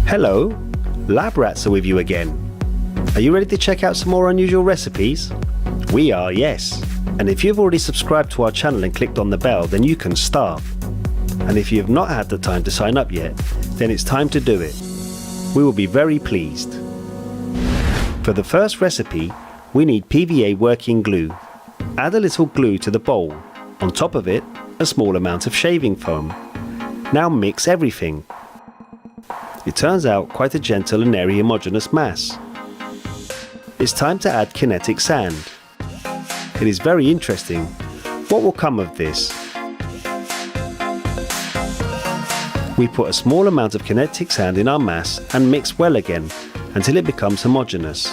Hello, Lab Rats are with you again. Are you ready to check out some more unusual recipes? We are, yes. And if you've already subscribed to our channel and clicked on the bell, then you can start. And if you have not had the time to sign up yet, then it's time to do it. We will be very pleased. For the first recipe, we need PVA working glue. Add a little glue to the bowl. On top of it, a small amount of shaving foam. Now mix everything. It turns out quite a gentle and airy homogeneous mass. It's time to add kinetic sand. It is very interesting. What will come of this? We put a small amount of kinetic sand in our mass and mix well again until it becomes homogeneous.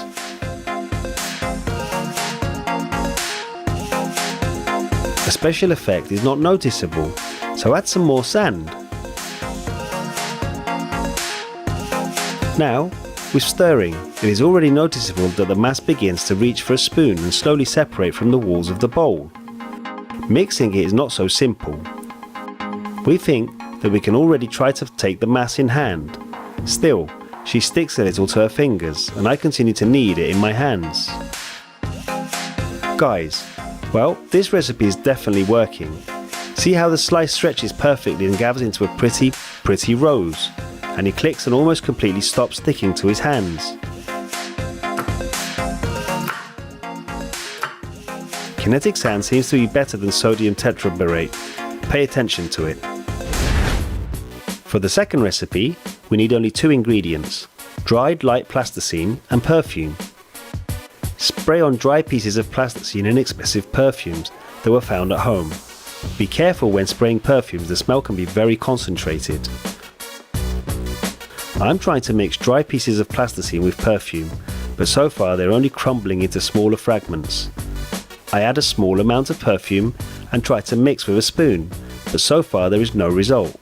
A special effect is not noticeable, so add some more sand. Now, with stirring, it is already noticeable that the mass begins to reach for a spoon and slowly separate from the walls of the bowl. Mixing it is not so simple. We think that we can already try to take the mass in hand. Still, she sticks a little to her fingers and I continue to knead it in my hands. Guys, well, this recipe is definitely working. See how the slice stretches perfectly and gathers into a pretty rose. And he clicks and almost completely stops sticking to his hands. Kinetic sand seems to be better than sodium tetraborate. Pay attention to it. For the second recipe, we need only 2 ingredients: dried light plasticine and perfume. Spray on dry pieces of plasticine inexpensive perfumes that were found at home. Be careful when spraying perfumes, the smell can be very concentrated. I'm trying to mix dry pieces of plasticine with perfume, but so far they're only crumbling into smaller fragments. I add a small amount of perfume and try to mix with a spoon, but so far there is no result.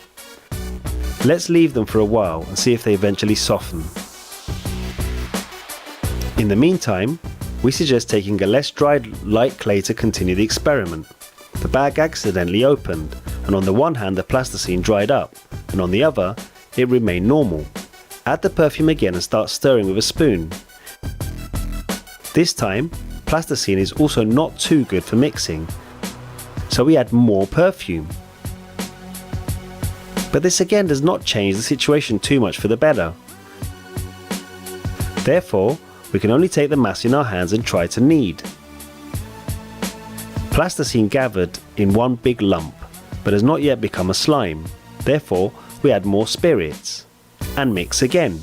Let's leave them for a while and see if they eventually soften. In the meantime, we suggest taking a less dried light clay to continue the experiment. The bag accidentally opened, and on the one hand the plasticine dried up, and on the other it remained normal. Add the perfume again and start stirring with a spoon. This time, plasticine is also not too good for mixing, so we add more perfume. But this again does not change the situation too much for the better. Therefore, we can only take the mass in our hands and try to knead. Plasticine gathered in one big lump, but has not yet become a slime. Therefore, we add more spirits and mix again.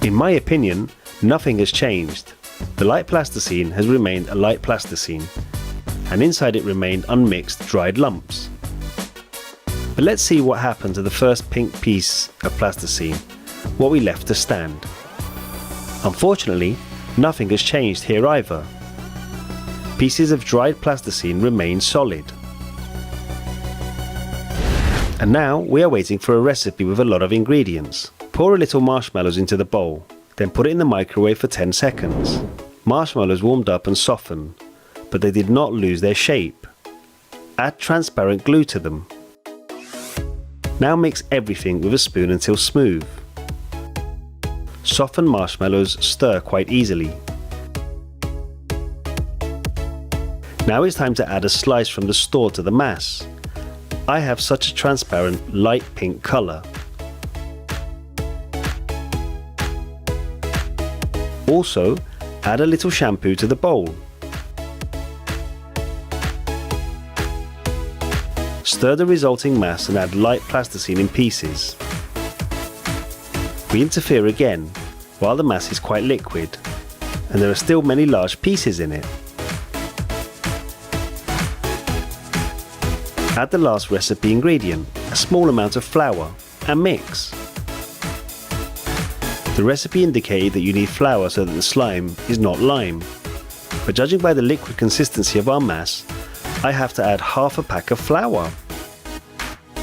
In my opinion, nothing has changed. The light plasticine has remained a light plasticine, and inside it remained unmixed dried lumps. But let's see what happened to the first pink piece of plasticine, what we left to stand. Unfortunately, nothing has changed here either. Pieces of dried plasticine remain solid. And now we are waiting for a recipe with a lot of ingredients. Pour a little marshmallows into the bowl, then put it in the microwave for 10 seconds. Marshmallows warmed up and softened, but they did not lose their shape. Add transparent glue to them. Now mix everything with a spoon until smooth. Softened marshmallows stir quite easily. Now it's time to add a slice from the store to the mass. I have such a transparent light pink colour. Also, add a little shampoo to the bowl. Stir the resulting mass and add light plasticine in pieces. We interfere again, while the mass is quite liquid, and there are still many large pieces in it. Add the last recipe ingredient, a small amount of flour, and mix. The recipe indicated that you need flour so that the slime is not lime, but judging by the liquid consistency of our mass, I have to add half a pack of flour.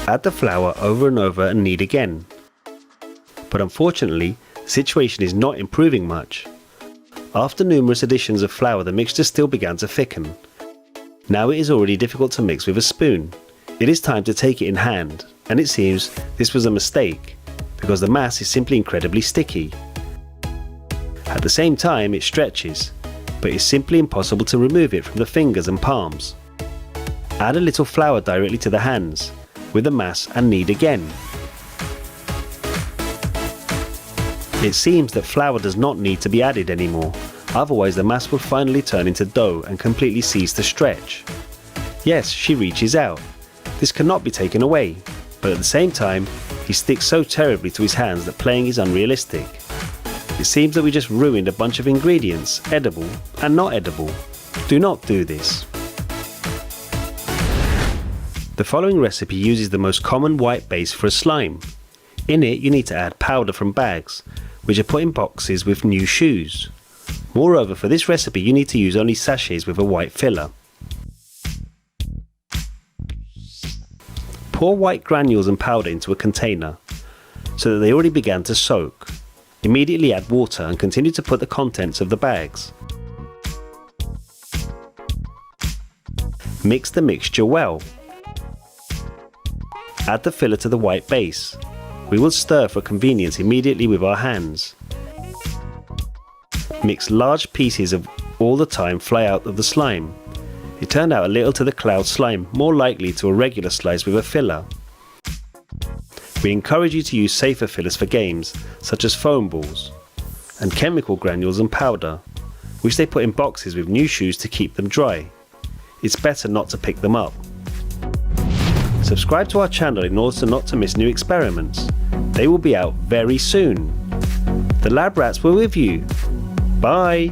Add the flour over and over and knead again. But unfortunately, the situation is not improving much. After numerous additions of flour, the mixture still began to thicken. Now it is already difficult to mix with a spoon. It is time to take it in hand, and it seems this was a mistake because the mass is simply incredibly sticky. At the same time it stretches, but it's simply impossible to remove it from the fingers and palms. Add a little flour directly to the hands with the mass and knead again. It seems that flour does not need to be added anymore, otherwise the mass will finally turn into dough and completely cease to stretch. Yes, she reaches out. This cannot be taken away, but at the same time, he sticks so terribly to his hands that playing is unrealistic. It seems that we just ruined a bunch of ingredients, edible and not edible. Do not do this. The following recipe uses the most common white base for a slime. In it you need to add powder from bags, which are put in boxes with new shoes. Moreover, for this recipe you need to use only sachets with a white filler. Pour white granules and powder into a container so that they already began to soak. Immediately add water and continue to put the contents of the bags. Mix the mixture well. Add the filler to the white base. We will stir for convenience immediately with our hands. Mix large pieces of all the time fly out of the slime. It turned out a little to the cloud slime, more likely to a regular slice with a filler. We encourage you to use safer fillers for games, such as foam balls, and chemical granules and powder, which they put in boxes with new shoes to keep them dry. It's better not to pick them up. Subscribe to our channel in order not to miss new experiments. They will be out very soon. The lab rats were with you. Bye!